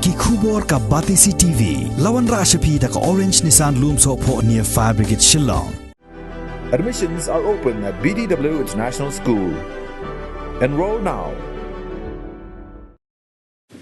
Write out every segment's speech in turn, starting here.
Ki khubor ka Batisi TV. Lawan Rashapi da ka Orange Nissan Loom Sopho near Fire Brigade Shillong. Admissions are open at BDW International School. Enroll now.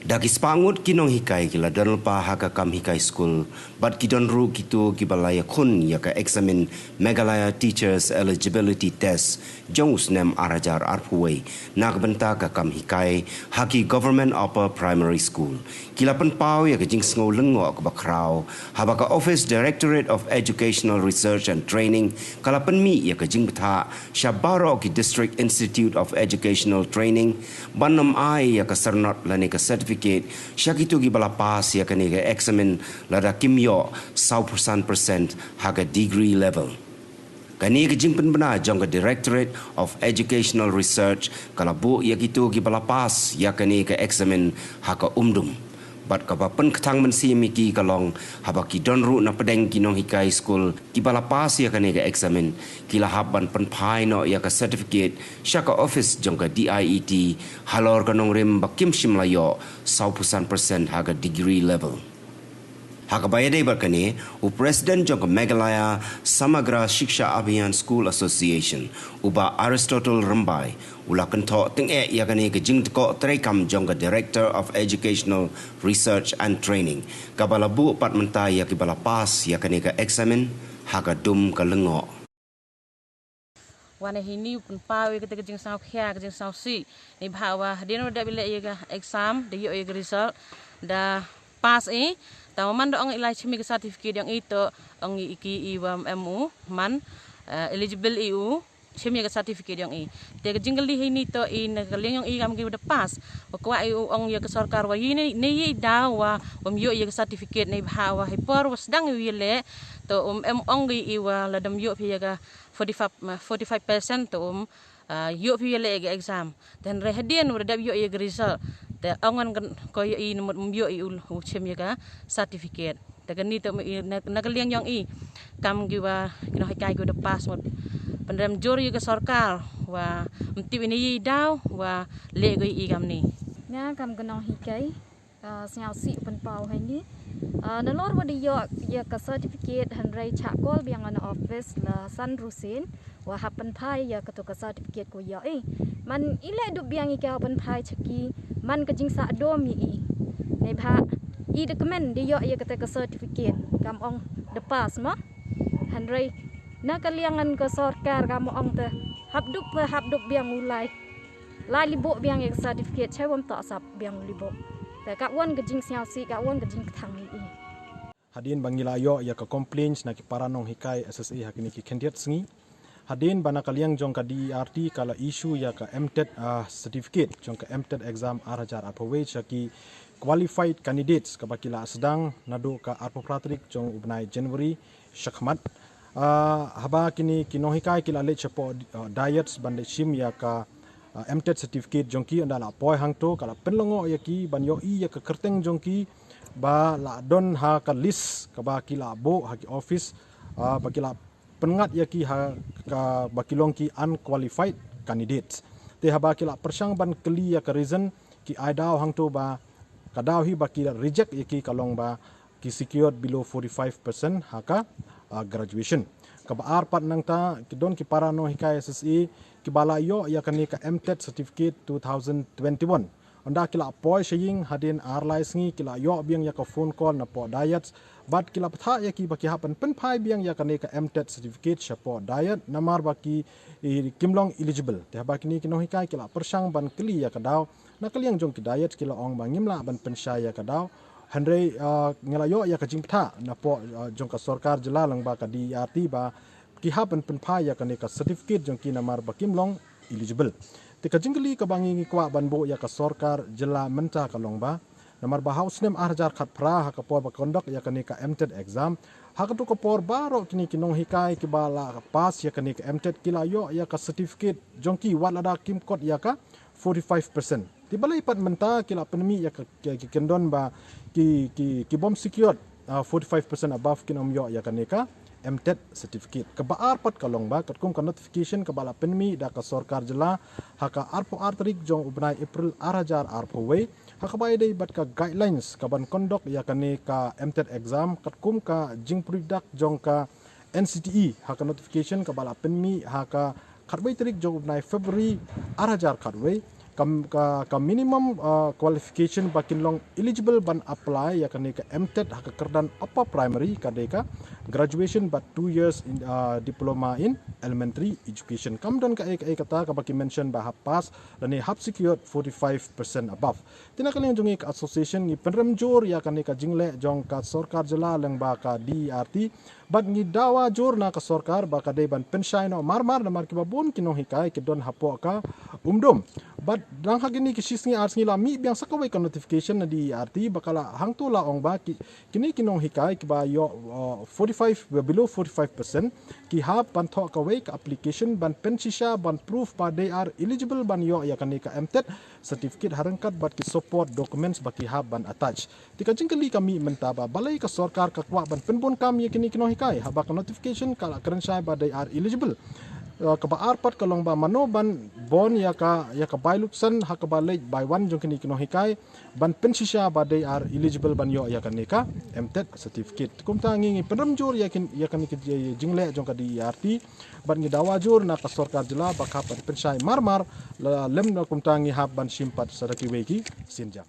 Dagi spangut kinong hikai kila donal pa haka kam hikai school but kidon ru kitu kibalaya kun ya ka examine Meghalaya teachers eligibility test jongus nem arajar arpuway nagbenta ka kam hikai haki government upper primary school kila penpau ya ka jing sngo lengo ka bakrau haba ka office directorate of educational research and training kala penmi ya ka jing betha shabaro ki district institute of educational training banam ai ya ka sernot lane ka certificate Syakitu gi bala pas ya kani ga examine lada kimyo 100% haga degree level. Kani ga jingpen bena jong ga Directorate of Educational Research kala bu ya gitu gi bala pas ya kani ga examine haga umdum. Bat ka pen ketang mensi miki kalong haba ki donru na pedeng kinong hikai school ki bala pas ya kani ga examine kila haban pen pai no ya ka certificate syaka office jong ga DIET halor kanong rim bakim shimlayo 100% haga degree level. Haka bayade berkani, Presiden jong Meghalaya Samagra Shiksha Abhiyan School Association, uba Aristotle Rambai, ula kentok tengek yakani ke jing teko terekam jong Director of Educational Research and Training, kabala bu pat mentai yakibala pas yakani ke examen, haka dum ke lengok. Wana hini pun pawe kita kejeng sau kya kejeng sau si ni bawa dia no dah bila ia exam dia ia result dah pas tahu man dong ilai cimi ke sertifikat yang itu ang iki iwam MU man eligible EU cimi ke sertifikat yang dia kejeng kali ini to negaliang yang ikam kita pas wakwa EU ang ia ke sarkar wa ini ni dawa yo ia ke sertifikat ni bawa hipor wasdang wile to ang iwa ladam yo pia 45% to yo pia le exam dan rehadian wadab yo ia result te angan ko i nomor mbio i ul chem ya certificate te gani to nagaliang yang i kam giwa kino hikai ko de pas mod pendam jor ya sarkar wa mti ini daw wa le go i kam ni nya kam kino hikai snyao si pen pau hai ni na lor wa yo ya ka certificate hanrai chakol biang ana office la san rusin wa happen phai ya ka to ka certificate ko ya man ile du biang i ka pen phai chaki man ka jing sa dom i nei bha i document dia ya kata ka certificate kam ong de pas ma hanrai na kaliangan ka sarkar kam ong te habdup biang ulai lai libo biang ek certificate chai wam ta sap biang libo te ka wan ka jing siao si ka wan ka jing thang i hadin bangilayo ya ka complaints na ki paranong hikai SSA hakini ki candidate sngi hadin bana kaliang jong ka DRT kala issue ya ka MTET certificate jong ka MTET exam arajar apaway ki qualified candidates ka bakila sedang nadu ka arpopratrik jong ubnai January syakmat haba kini kinohikai kila le chapo diets bande shim ya ka MTET certificate jong ki andala poi hangto kala penlongo ya ki banyo i ya ka kerteng jong ki ba la don ha ka list ka bakila bo ha ki office bakila pengat ya ki ha ka bakilong ki unqualified candidates te ha bakila persang ban kli ya ka reason ki aidao hangto ba kadao hi bakila reject ya ki kalong ba ki secured below 45% ha ka graduation ka ba arpat nang ta ki don ki parano hikai SSE ki bala yo ya kani ka MTET certificate 2021 anda kila poi shaying hadin arlais ngi kila yo biang ya ka phone call na po diets but kila patha ya ki baki hapan penpai biang ya kani ka MTET certificate shapo diet namar baki kimlong eligible te baki ni kino hikai kila persang ban kli ya kadaw na kaliang jong ki diet kila ong bangimla ban pensaya kadaw handre ngelayo ya ka jingpatha na po jong ka sarkar jela lang ba ka DRT ba ki hapan penpai ya kani ka certificate jong ki namar bakimlong eligible te ka jingli ka bangi kwa banbo ya ka sarkar jela menta kalong ba namar ba house nem arjar khat pra ha ka por ba conduct ya kani ka MTET exam ha ka to ka por baro kini kinong hikai ki bala pass ya kani ka MTET kila yo ya ka certificate jongki wala da kim code ya ka 45% ti balai pat menta kila penmi ya ka kendon ba ki bom secured 45% above kinom yo ya kani ka MTED certificate. Kebaar pat kalong ba kat kum ka notification ke bala penmi da ka sorkar jela haka arpo artrik jong ubnai April arajar arpo we haka bai dei bat ka guidelines ka ban kondok ya kani ka MTED exam kat kum ka jing product jong ka NCTE haka notification ke bala penmi haka khatbai tarik jong ubnai February arajar khatbai ka minimum qualification bakin long eligible ban apply ya kani ka MTED haka kerdan upper primary kadeka graduation but 2 years in diploma in elementary education kam dan ka kata ka baki mention ba pass dan hap secured 45% above tinakali jongi ka association ni penremjor ya kani ka jingle jong ka sorkar jela leng ba ka DRT bag ni dawa jor na ka sorkar ba ka dei ban penshai no marmar na marki babon kinong hikai ke don hapo ka umdom but dang hagini kisisngi arsngi la mi biang sakawai ka notification na DRT bakala hangtula ong ba kini kinong hikai ki ba yo 45 below 45% ki ha ban tho ka wei ka application ban pensisha ban proof pa they are eligible ban yo ya kani ka MTED certificate harangkat bat ki support documents baki ha ban attach tika jingkali kami mentaba balai ka sorkar ka kwa ban penbon kami kini kinong hikai ha ba ka notification kala kerensai ba they are eligible kabaar pat kalong ba mano ban bon ya ka bailupsan ha ka balai by one jong kini kino hikai ban pensisha ba they are eligible ban yo ya kanika MTED certificate kum tangi penremjur ya kan jingle jong ka DRT ban ngi dawajur na ka sorkar jela ba ka pensai marmar lem na kum tangi ha ban simpat sadaki weki sinja